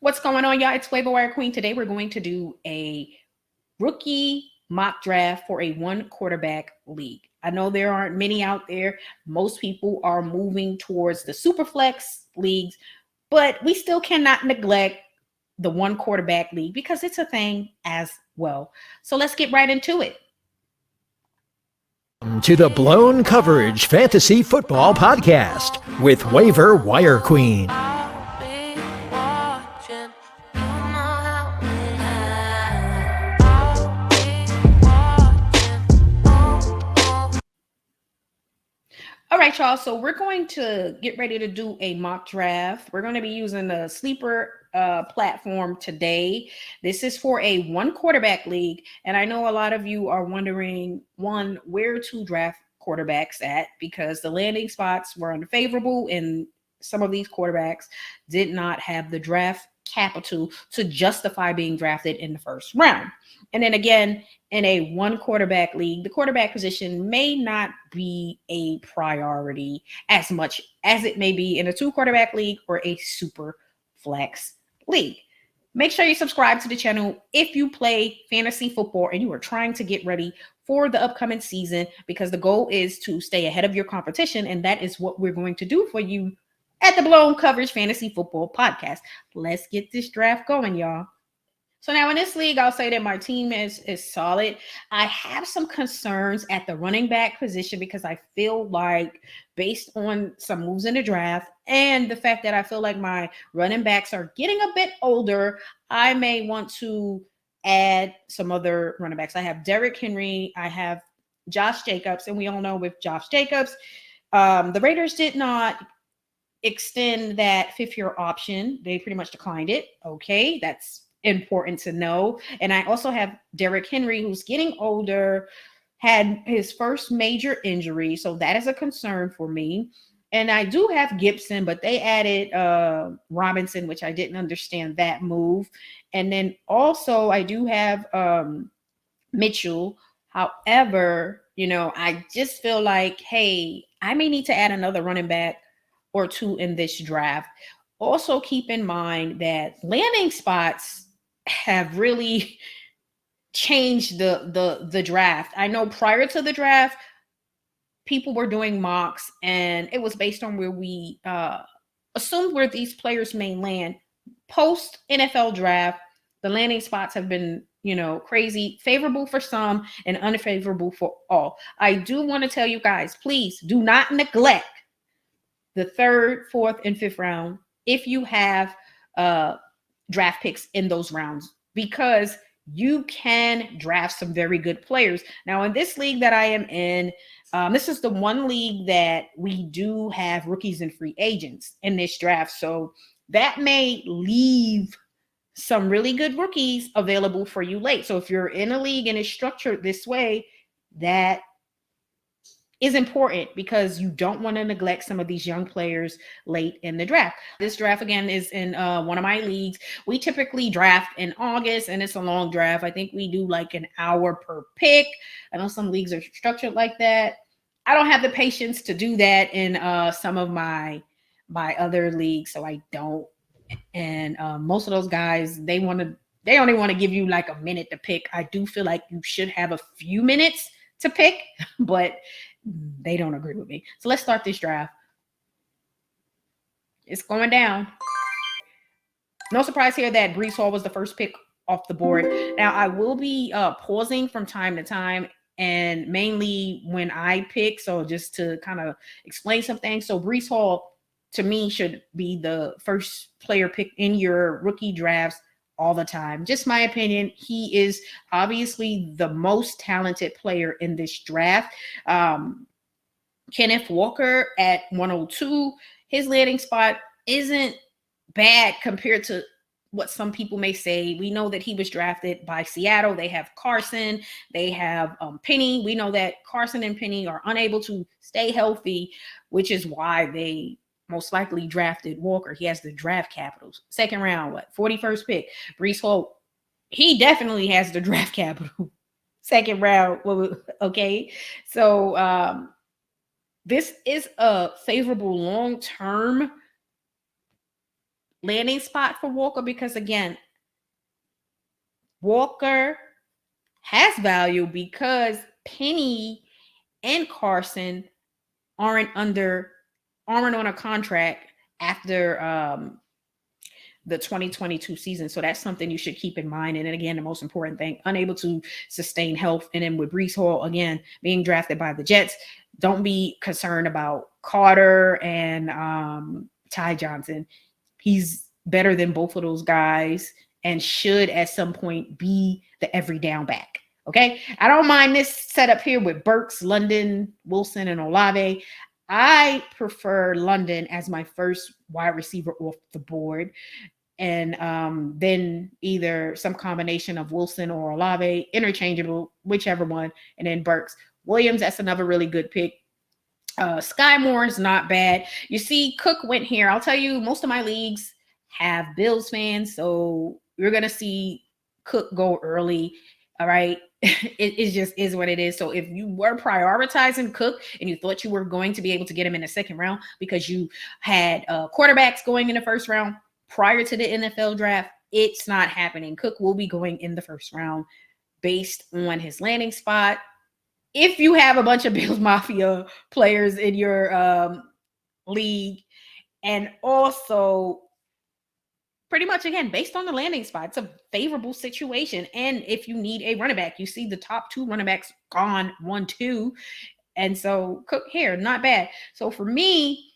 What's going on, y'all? It's Waiver Wire Queen. Today we're going to do a rookie mock draft for a one quarterback league. I know there aren't many out there. Most people are moving towards the super flex leagues, but we still cannot neglect the one quarterback league because it's a thing as well. So let's get right into it. To the Blown Coverage Fantasy Football Podcast with Waiver Wire Queen. All right, y'all. So we're going to get ready to do a mock draft. We're going to be using the Sleeper platform today. This is for a one quarterback league. And I know a lot of you are wondering, one, where to draft quarterbacks at, because the landing spots were unfavorable and some of these quarterbacks did not have the draft capital to justify being drafted in the first round. And then again, in a one quarterback league, the quarterback position may not be a priority as much as it may be in a two quarterback league or a super flex league. Make sure you subscribe to the channel if you play fantasy football and you are trying to get ready for the upcoming season, because the goal is to stay ahead of your competition. And that is what we're going to do for you at the Blown Coverage Fantasy Football Podcast. Let's get this draft going, y'all. So now in this league, I'll say that my team is solid. I have some concerns at the running back position because I feel like, based on some moves in the draft and the fact that I feel like my running backs are getting a bit older, I may want to add some other running backs. I have Derrick Henry, I have Josh Jacobs, and we all know with Josh Jacobs, the Raiders did not extend that fifth-year option. They pretty much declined it. Okay, that's important to know. And I also have Derrick Henry, who's getting older, had his first major injury, so that is a concern for me. And I do have Gibson, but they added Robinson, which I didn't understand that move. And then also I do have Mitchell. However, I just feel like, hey, I may need to add another running back or two in this draft. Also keep in mind that landing spots have really changed the draft. I know prior to the draft, people were doing mocks and it was based on where we assumed where these players may land. Post NFL draft, the landing spots have been crazy, favorable for some and unfavorable for all. I do want to tell you guys, please do not neglect the third, fourth, and fifth round if you have draft picks in those rounds, because you can draft some very good players. Now, in this league that I am in, this is the one league that we do have rookies and free agents in this draft. So that may leave some really good rookies available for you late. So if you're in a league and it's structured this way, that is important because you don't want to neglect some of these young players late in the draft. This draft, again, is in one of my leagues. We typically draft in August, and it's a long draft. I think we do like an hour per pick. I know some leagues are structured like that. I don't have the patience to do that in some of my other leagues, so I don't. And most of those guys, they only want to give you like a minute to pick. I do feel like you should have a few minutes to pick, but they don't agree with me. So let's start this draft. It's going down. No surprise here that Breece Hall was the first pick off the board. Now, I will be pausing from time to time, and mainly when I pick. So just to kind of explain some things. So Breece Hall, to me, should be the first player picked in your rookie drafts all the time. Just my opinion. He is obviously the most talented player in this draft. Kenneth Walker at 102, his landing spot isn't bad compared to what some people may say. We know that he was drafted by Seattle. They have Carson, they have Penny. We know that Carson and Penny are unable to stay healthy, which is why they most likely drafted Walker. He has the draft capital. Second round, 41st pick. Breece Hall, he definitely has the draft capital. Second round, okay? So this is a favorable long-term landing spot for Walker because, again, Walker has value because Penny and Carson aren't on a contract after the 2022 season. So that's something you should keep in mind. And then again, the most important thing, unable to sustain health. And then with Breece Hall, again, being drafted by the Jets, don't be concerned about Carter and Ty Johnson. He's better than both of those guys and should at some point be the every down back. Okay. I don't mind this setup here with Burks, London, Wilson, and Olave. I prefer London as my first wide receiver off the board. And then either some combination of Wilson or Olave, interchangeable, whichever one, and then Burks. Williams, that's another really good pick. Sky Moore is not bad. You see, Cook went here. I'll tell you, most of my leagues have Bills fans, so you're going to see Cook go early. All right. It just is what it is. So if you were prioritizing Cook and you thought you were going to be able to get him in the second round because you had quarterbacks going in the first round prior to the NFL draft, it's not happening. Cook will be going in the first round based on his landing spot. If you have a bunch of Bills Mafia players in your league, and also pretty much, again, based on the landing spot, it's a favorable situation. And if you need a running back, you see the top two running backs gone, 1, 2. And so Cook here, not bad. So for me,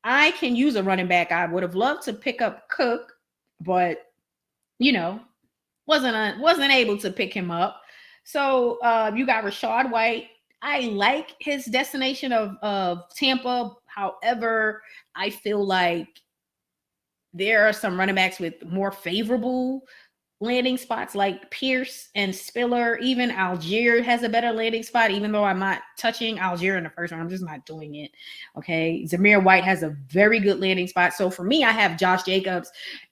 I can use a running back. I would have loved to pick up Cook, but, wasn't able to pick him up. So you got Rachaad White. I like his destination of Tampa. However, I feel like there are some running backs with more favorable landing spots like Pierce and Spiller. Even Algier has a better landing spot, even though I'm not touching Algier in the first round. I'm just not doing it. Okay. Zamir White has a very good landing spot. So for me, I have Josh Jacobs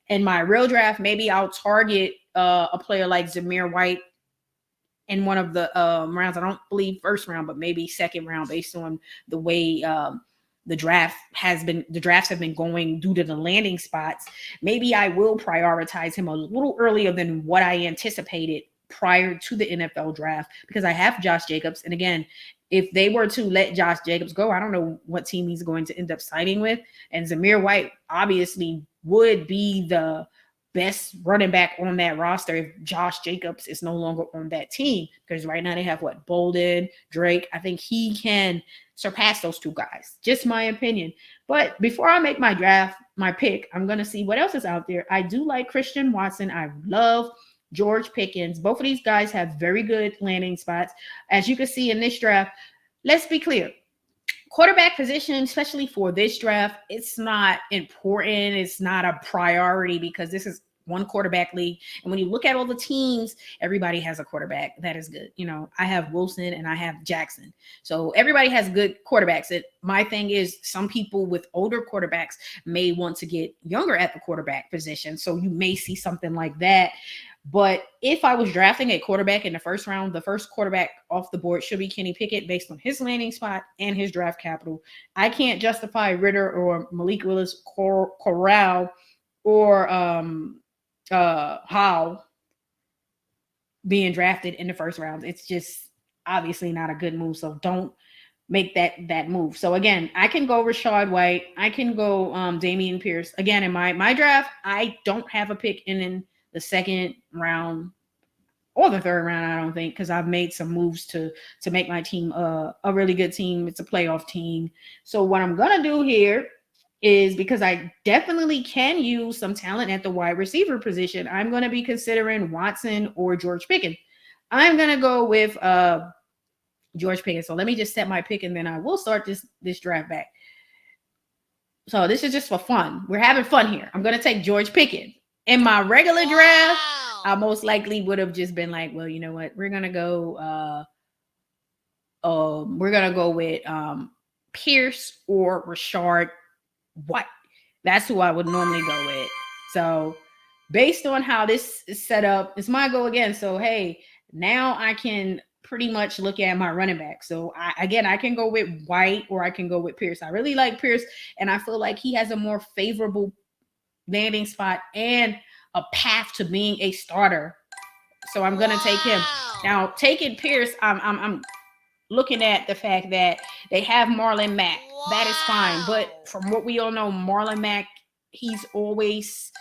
in my real draft. Maybe I'll target a player like Zamir White in one of the rounds. I don't believe first round, but maybe second round based on the way the drafts have been going due to the landing spots. Maybe I will prioritize him a little earlier than what I anticipated prior to the NFL draft because I have Josh Jacobs. And again, if they were to let Josh Jacobs go, I don't know what team he's going to end up signing with. And Zamir White obviously would be the best running back on that roster if Josh Jacobs is no longer on that team, because right now they have Bolden, Drake. I think he can surpass those two guys. Just my opinion. But before I make my pick, I'm going to see what else is out there. I do like Christian Watson. I love George Pickens. Both of these guys have very good landing spots. As you can see in this draft, let's be clear. Quarterback position, especially for this draft, it's not important. It's not a priority because this is one quarterback league. And when you look at all the teams, everybody has a quarterback. That is good. I have Wilson and I have Jackson. So everybody has good quarterbacks. My thing is some people with older quarterbacks may want to get younger at the quarterback position. So you may see something like that. But if I was drafting a quarterback in the first round, the first quarterback off the board should be Kenny Pickett based on his landing spot and his draft capital. I can't justify Ritter or Malik Willis, Corral, or Howe being drafted in the first round. It's just obviously not a good move. So don't make that move. So again, I can go Rachaad White. I can go Dameon Pierce. Again, in my draft, I don't have a pick in the second round or the third round, I don't think, because I've made some moves to make my team a really good team. It's a playoff team. So what I'm going to do here is, because I definitely can use some talent at the wide receiver position, I'm going to be considering Watson or George Pickens. I'm going to go with George Pickens. So let me just set my pick and then I will start this draft back. So this is just for fun. We're having fun here. I'm going to take George Pickens. In my regular draft, I most likely would have just been like, well, you know what? We're going to go with Pierce or Rachaad White. That's who I would normally go with. So based on how this is set up, it's my go again. So, hey, now I can pretty much look at my running back. So I can go with White or I can go with Pierce. I really like Pierce, and I feel like he has a more favorable landing spot and a path to being a starter. So I'm gonna take him. Now, taking Pierce, I'm looking at the fact that they have Marlon Mack. That is fine, but from what we all know, Marlon Mack, he's always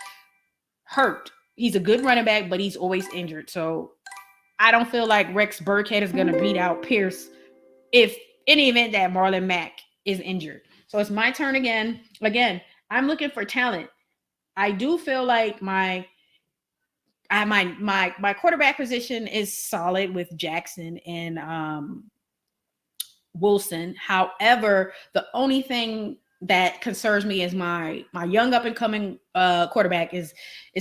hurt. He's a good running back, but he's always injured. So I don't feel like Rex Burkhead is gonna beat out Pierce if in the event that Marlon Mack is injured. So it's my turn again. Again, I'm looking for talent. I do feel like my quarterback position is solid with Jackson and Wilson. However, the only thing that concerns me is my young up and coming quarterback is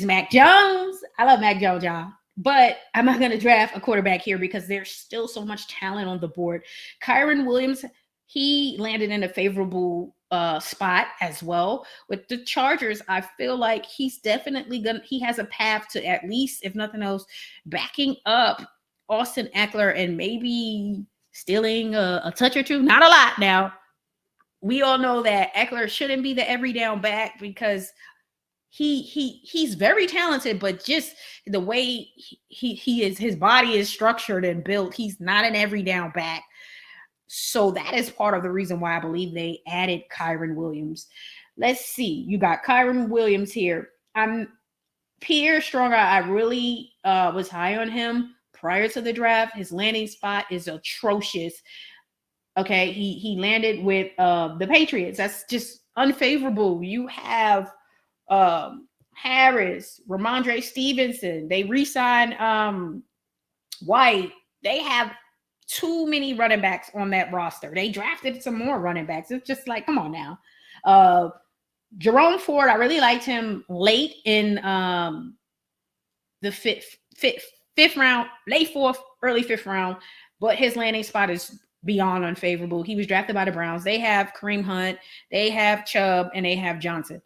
Mac Jones. I love Mac Jones, y'all. But I'm not going to draft a quarterback here because there's still so much talent on the board. Kyren Williams, he landed in a favorable spot as well. With the Chargers, I feel like he's definitely he has a path to, at least, if nothing else, backing up Austin Eckler and maybe stealing a touch or two. Not a lot now. We all know that Eckler shouldn't be the every down back because he's very talented, but just the way he is, his body is structured and built, he's not an every down back. So that is part of the reason why I believe they added Kyren Williams. Let's see. You got Kyren Williams here. Pierre Stronger. I really was high on him prior to the draft. His landing spot is atrocious. Okay, he landed with the Patriots. That's just unfavorable. You have Harris, Ramondre Stevenson. They re-signed White. They have too many running backs on that roster. They drafted some more running backs. It's just like, come on now. Jerome Ford, I really liked him late in the fifth round, late fourth, early fifth round, but his landing spot is beyond unfavorable. He was drafted by the Browns. They have Kareem Hunt, they have Chubb, and they have Johnson.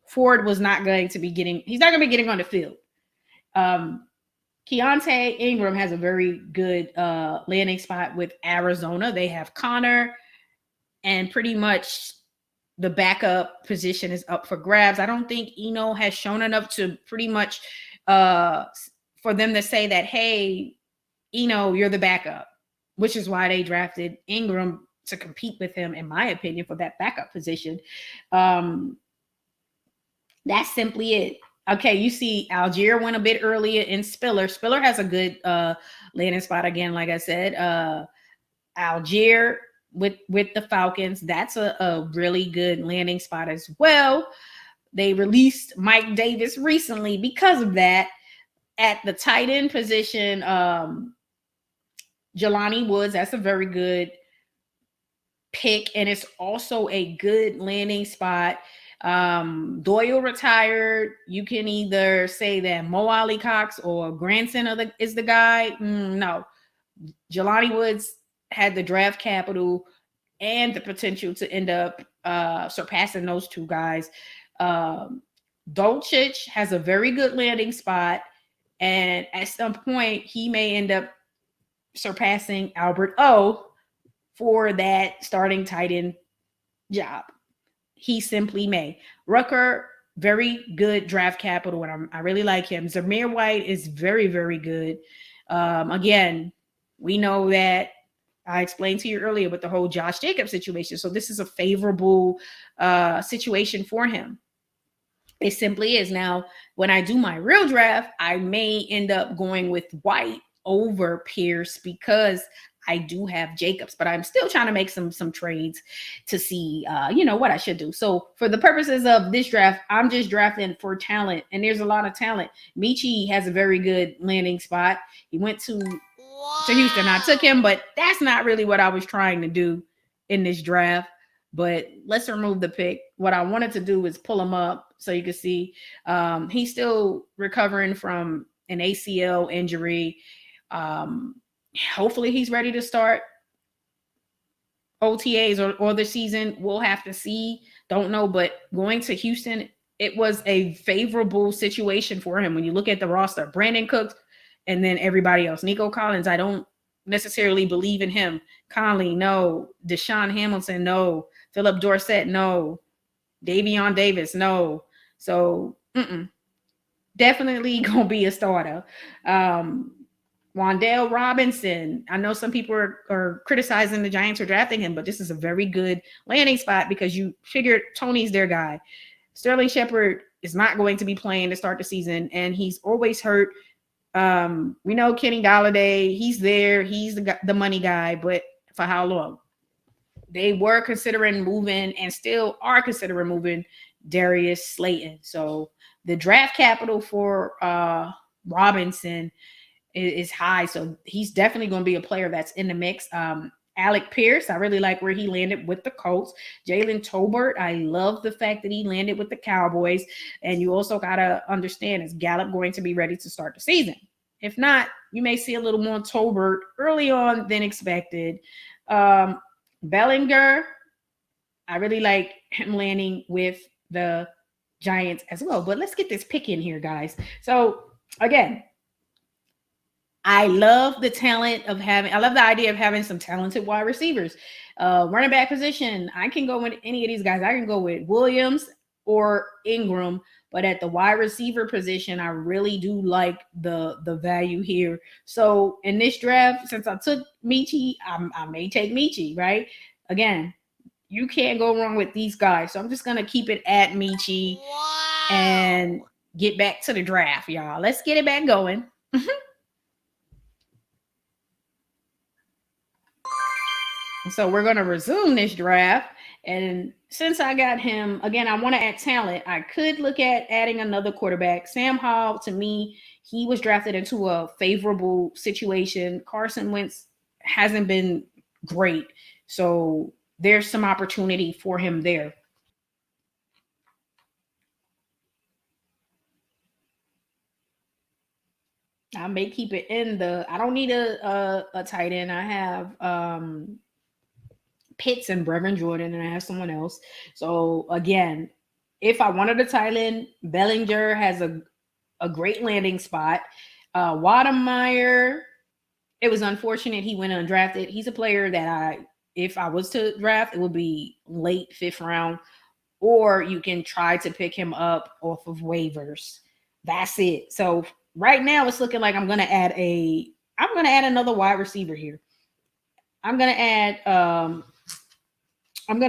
Ford was not going to be he's not going to be getting on the field. Keontae Ingram has a very good landing spot with Arizona. They have Connor, and pretty much the backup position is up for grabs. I don't think Eno has shown enough to pretty much for them to say that, hey, Eno, you're the backup, which is why they drafted Ingram to compete with him, in my opinion, for that backup position. That's simply it. Okay, you see Algier went a bit earlier in Spiller. Spiller has a good landing spot again, like I said. Algier with the Falcons, that's a really good landing spot as well. They released Mike Davis recently because of that. At the tight end position, Jelani Woods, that's a very good pick, and it's also a good landing spot. Doyle retired. You can either say that Mo Ali Cox or Granson is the guy. No. Jelani Woods had the draft capital and the potential to end up surpassing those two guys. Dolchich has a very good landing spot, and at some point he may end up surpassing Albert O for that starting tight end job. He simply may. Rucker, very good draft capital, and I really like him. Zamir White is very, very good. Again, we know that I explained to you earlier with the whole Josh Jacobs situation. So this is a favorable situation for him. It simply is. Now, when I do my real draft, I may end up going with White over Pierce because I do have Jacobs, but I'm still trying to make some trades to see, what I should do. So for the purposes of this draft, I'm just drafting for talent, and there's a lot of talent. Michi has a very good landing spot. He went to Houston. I took him, but that's not really what I was trying to do in this draft. But let's remove the pick. What I wanted to do is pull him up so you can see he's still recovering from an ACL injury. Hopefully he's ready to start OTAs or the season. We'll have to see. Don't know, but going to Houston, it was a favorable situation for him. When you look at the roster, Brandon Cooks and then everybody else. Nico Collins, I don't necessarily believe in him. Conley, no. Deshaun Hamilton, no. Philip Dorsett, no. Davion Davis, no. So definitely gonna be a starter. Wandale Robinson. I know some people are criticizing the Giants for drafting him, but this is a very good landing spot because you figured Tony's their guy. Sterling Shepard is not going to be playing to start the season, and he's always hurt. We know Kenny Galladay, he's there, he's the money guy, but for how long? They were considering moving and still are considering moving Darius Slayton. So the draft capital for Robinson is high. So he's definitely going to be a player that's in the mix. Alec Pierce, I really like where he landed with the Colts. Jalen Tolbert, I love the fact that he landed with the Cowboys. And you also got to understand, is Gallup going to be ready to start the season? If not, you may see a little more Tolbert early on than expected. Bellinger, I really like him landing with the Giants as well. But let's get this pick in here, guys. So, again, I love the talent of having, I love the idea of having some talented wide receivers. Running back position, I can go with any of these guys. I can go with Williams or Ingram, but at the wide receiver position, I really do like the value here. So in this draft, since I took Michi, I may take Michi, right? Again, you can't go wrong with these guys. So I'm just going to keep it at Michi and get back to the draft, y'all. Let's get it back going. So we're going to resume this draft. And since I got him, again, I want to add talent. I could look at adding another quarterback. Sam Howell, to me, he was drafted into a favorable situation. Carson Wentz hasn't been great. So there's some opportunity for him there. I may keep it in the, I don't need a tight end. I have Pitts and Brevin Jordan, and I have someone else. So again, if I wanted a tight end, Bellinger has a great landing spot. Wademeyer, it was unfortunate he went undrafted. He's a player that if I was to draft, it would be late 5th round, or you can try to pick him up off of waivers. That's it. So right now it's looking like I'm going to add another wide receiver here. I'm going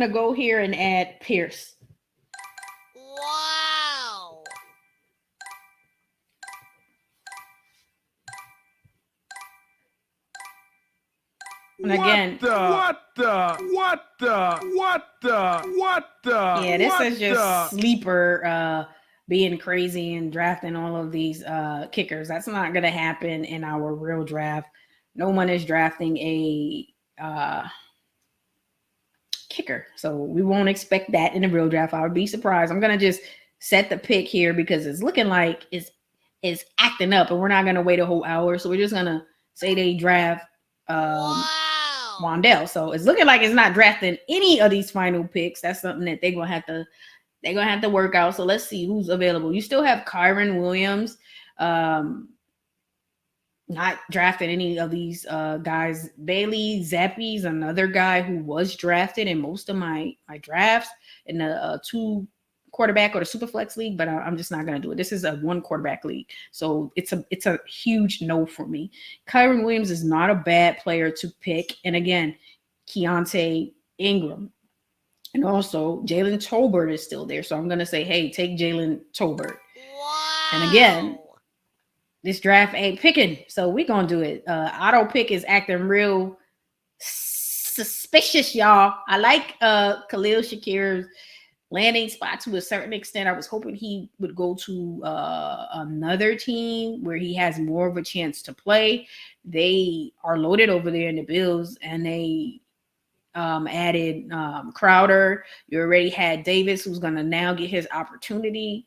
to go here and add Pierce. Wow. And again, What the? Yeah, this is just sleeper being crazy and drafting all of these kickers. That's not going to happen in our real draft. No one is drafting a kicker. So we won't expect that in the real draft. I would be surprised. I'm going to just set the pick here because it's looking like it's acting up and we're not going to wait a whole hour. So we're just going to say they draft Wandale. So it's looking like it's not drafting any of these final picks. That's something that they're going to have to work out. So let's see who's available. You still have Kyron Williams. Not drafted any of these guys. Bailey Zappi's another guy who was drafted in most of my drafts in the 2 quarterback or the Superflex league, but I'm just not going to do it. This is a 1 quarterback league. So it's a huge no for me. Kyron Williams is not a bad player to pick. And again, Keontae Ingram. And also Jalen Tolbert is still there. So I'm going to say, hey, take Jalen Tolbert. Wow. And again, this draft ain't picking, so we're going to do it. Auto pick is acting real suspicious, y'all. I like Khalil Shakir's landing spot to a certain extent. I was hoping he would go to another team where he has more of a chance to play. They are loaded over there in the Bills, and they added Crowder. You already had Davis, who's going to now get his opportunity.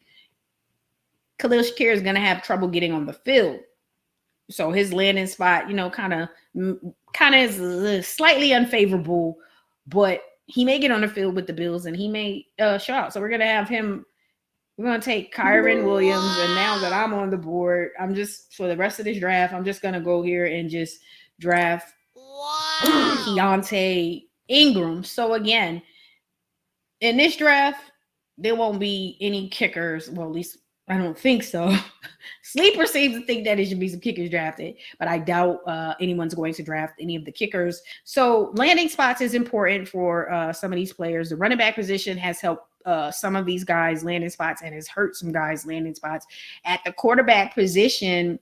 Khalil Shakir is going to have trouble getting on the field. So his landing spot, kind of is slightly unfavorable, but he may get on the field with the Bills and he may show out. So we're going to have him. We're going to take Kyron Williams. And now that I'm on the board, for the rest of this draft, I'm just going to go here and just draft Keontae Ingram. So again, in this draft, there won't be any kickers. Well, at least I don't think so. Sleeper seems to think that it should be some kickers drafted, but I doubt anyone's going to draft any of the kickers. So landing spots is important for some of these players. The running back position has helped some of these guys landing spots and has hurt some guys landing spots. At the quarterback position,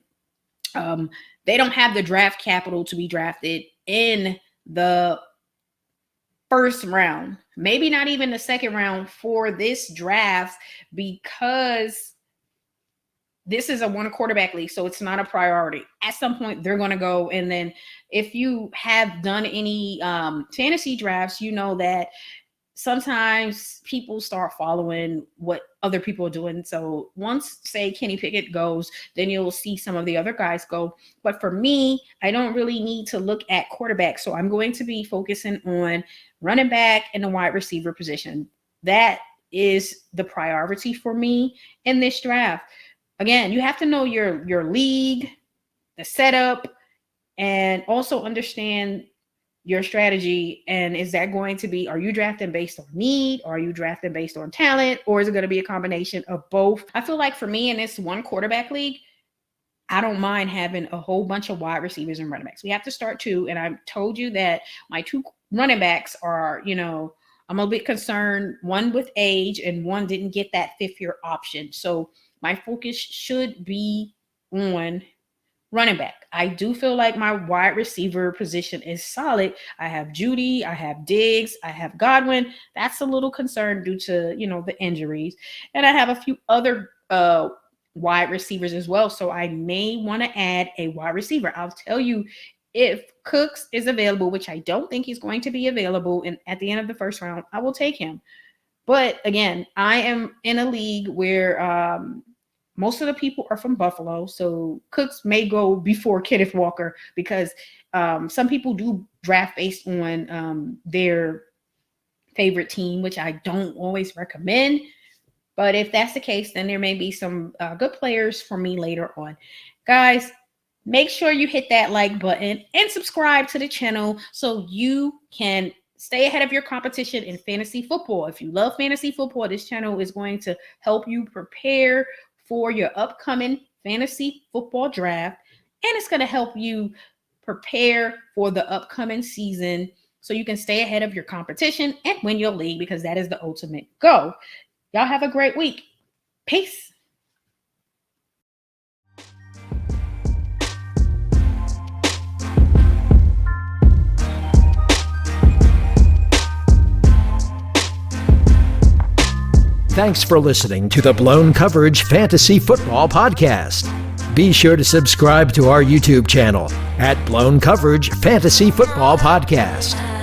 they don't have the draft capital to be drafted in the first round, maybe not even the second round for this draft, because this is a one quarterback league, so it's not a priority. At some point, they're going to go. And then if you have done any fantasy drafts, you know that sometimes people start following what other people are doing. So once, say, Kenny Pickett goes, then you'll see some of the other guys go. But for me, I don't really need to look at quarterback. So I'm going to be focusing on running back and the wide receiver position. That is the priority for me in this draft. Again, you have to know your league, the setup, and also understand your strategy. And is that going to be, are you drafting based on need? Or are you drafting based on talent? Or is it going to be a combination of both? I feel like for me in this one quarterback league, I don't mind having a whole bunch of wide receivers and running backs. We have to start two. And I've told you that my two running backs are, I'm a bit concerned. One with age and one didn't get that fifth year option. So my focus should be on running back. I do feel like my wide receiver position is solid. I have Judy, I have Diggs, I have Godwin. That's a little concern due to, the injuries. And I have a few other wide receivers as well. So I may want to add a wide receiver. I'll tell you, if Cooks is available, which I don't think he's going to be available at the end of the first round, I will take him. But again, I am in a league where most of the people are from Buffalo, so Cooks may go before Kenneth Walker, because some people do draft based on their favorite team, which I don't always recommend. But if that's the case, then there may be some good players for me later on. Guys, make sure you hit that like button and subscribe to the channel so you can stay ahead of your competition in fantasy football. If you love fantasy football, this channel is going to help you prepare for your upcoming fantasy football draft, and it's going to help you prepare for the upcoming season so you can stay ahead of your competition and win your league, because that is the ultimate goal. Y'all have a great week. Peace. Thanks for listening to the Blown Coverage Fantasy Football Podcast. Be sure to subscribe to our YouTube channel at Blown Coverage Fantasy Football Podcast.